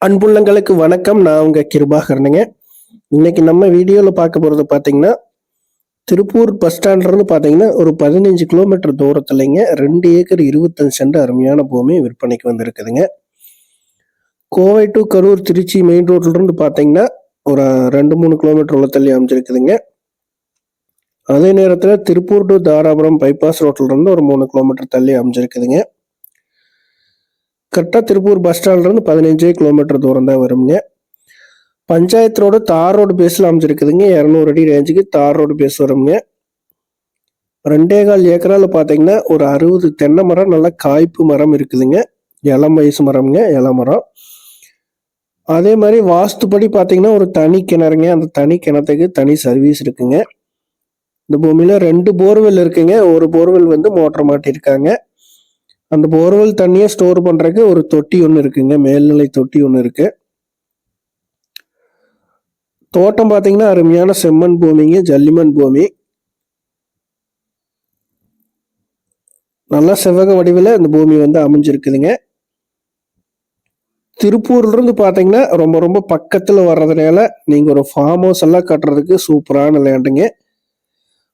அன்புள்ளங்களுக்கு வணக்கம். நான் உங்க கிருபாகரனுங்க. இன்னைக்கு நம்ம வீடியோவில் பார்க்க போகிறது பார்த்தீங்கன்னா, திருப்பூர் பஸ் ஸ்டாண்ட்லேருந்து பார்த்தீங்கன்னா ஒரு 15 கிலோமீட்டர் தூரத்துலைங்க 2 ஏக்கர் 25 சென்ட் அருமையான பூமி விற்பனைக்கு வந்திருக்குதுங்க. கோவை டு கரூர் திருச்சி மெயின் ரோட்லேருந்து பார்த்தீங்கன்னா ஒரு 2-3 கிலோமீட்டர் உள்ள தள்ளி அமைஞ்சிருக்குதுங்க. அதே நேரத்தில் திருப்பூர் டு தாராபுரம் பைபாஸ் ரோட்லேருந்து ஒரு 3 கிலோமீட்டர் தள்ளி அமைஞ்சிருக்குதுங்க. கரெக்டாக திருப்பூர் பஸ் ஸ்டாண்ட்லேருந்து 15 கிலோமீட்டர் தூரம் தான் வருங்க. பஞ்சாயத்து ரோடு தார் ரோடு பேஸில் அமைஞ்சிருக்குதுங்க. 200 அடி ரேஞ்சுக்கு தார் ரோடு பேஸ் வருங்க. 2.25 ஏக்கரால் பார்த்தீங்கன்னா ஒரு 60 தென்னை மரம், நல்ல காய்ப்பு மரம் இருக்குதுங்க. இளம் வயசு மரம்ங்க, இளமரம். அதே மாதிரி வாஸ்துப்படி பார்த்தீங்கன்னா ஒரு தனி கிணறுங்க. அந்த தனி கிணத்துக்கு தனி சர்வீஸ் இருக்குங்க. இந்த பூமியில் 2 போர்வெல் இருக்குங்க. ஒரு போர்வெல் வந்து மோட்டர் மாட்டியிருக்காங்க. அந்த போர்வெல் தண்ணியை ஸ்டோர் பண்ணுறதுக்கு ஒரு தொட்டி ஒன்று இருக்குங்க. மேல்நிலை தொட்டி ஒன்று இருக்கு. தோட்டம் பார்த்தீங்கன்னா அருமையான செம்மண் பூமிங்க, ஜல்லிமண் பூமி. நல்லா செவ்வக வடிவில் இந்த பூமி வந்து அமைஞ்சிருக்குதுங்க. திருப்பூர்லேருந்து பார்த்தீங்கன்னா ரொம்ப ரொம்ப பக்கத்தில் வர்றதுனால நீங்கள் ஒரு ஃபார்ம் ஹவுஸ் எல்லாம் கட்டுறதுக்கு சூப்பரான லேண்டுங்க.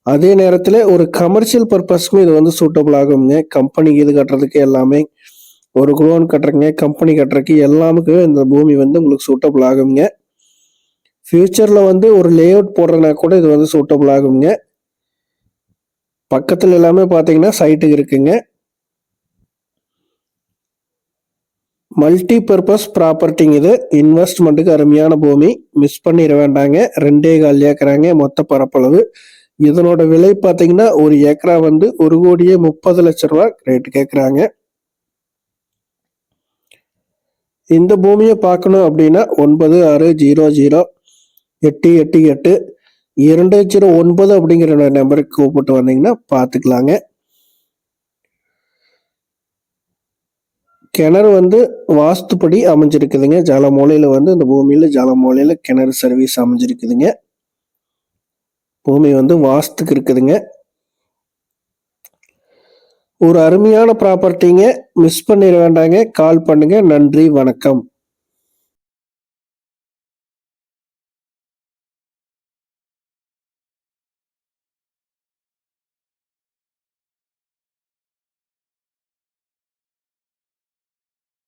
அதே நேரத்தில் ஒரு கமர்ஷியல் பர்பஸ்க்கும் இது வந்து சூட்டபிள் ஆகுங்க. கம்பெனிக்கு இது கட்டுறதுக்கு எல்லாமே, ஒரு குளோன் கட்டுறதுங்க, கம்பெனி கட்டுறதுக்கு எல்லாமுக்கு இந்த பூமி வந்து உங்களுக்கு சூட்டபிள் ஆகுங்க. ஃபியூச்சரில் வந்து ஒரு லே அவுட் போடுறதுனா கூட இது வந்து சூட்டபிள் ஆகுங்க. பக்கத்தில் எல்லாமே பார்த்தீங்கன்னா சைட்டு இருக்குங்க. மல்டி பர்பஸ் ப்ராப்பர்ட்டிங்க இது. இன்வெஸ்ட்மெண்ட்டுக்கு அருமையான பூமி. மிஸ் பண்ணிட வேண்டாங்க. 2.25 ஏக்கராங்க மொத்த பரப்பளவு. இதனோட விலை பார்த்தீங்கன்னா ஒரு ஏக்கரா வந்து 1,30,00,000 ரூபா ரேட்டு கேட்குறாங்க. இந்த பூமியை பார்க்கணும் அப்படின்னா 9600888209 அப்படிங்கிற நம்பருக்கு கூப்பிட்டு வந்தீங்கன்னா பார்த்துக்கலாங்க. கிணறு வந்து வாஸ்துப்படி அமைஞ்சிருக்குதுங்க. ஜலமூலையில் வந்து இந்த பூமியில் ஜலமூலையில் கிணறு சர்வீஸ் அமைஞ்சிருக்குதுங்க. பூமி வந்து வாஸ்துக்கு இருக்குதுங்க. ஒரு அருமையான ப்ராப்பர்ட்டிங்க. மிஸ் பண்ணிட வேண்டாங்க. கால் பண்ணுங்க. நன்றி, வணக்கம்.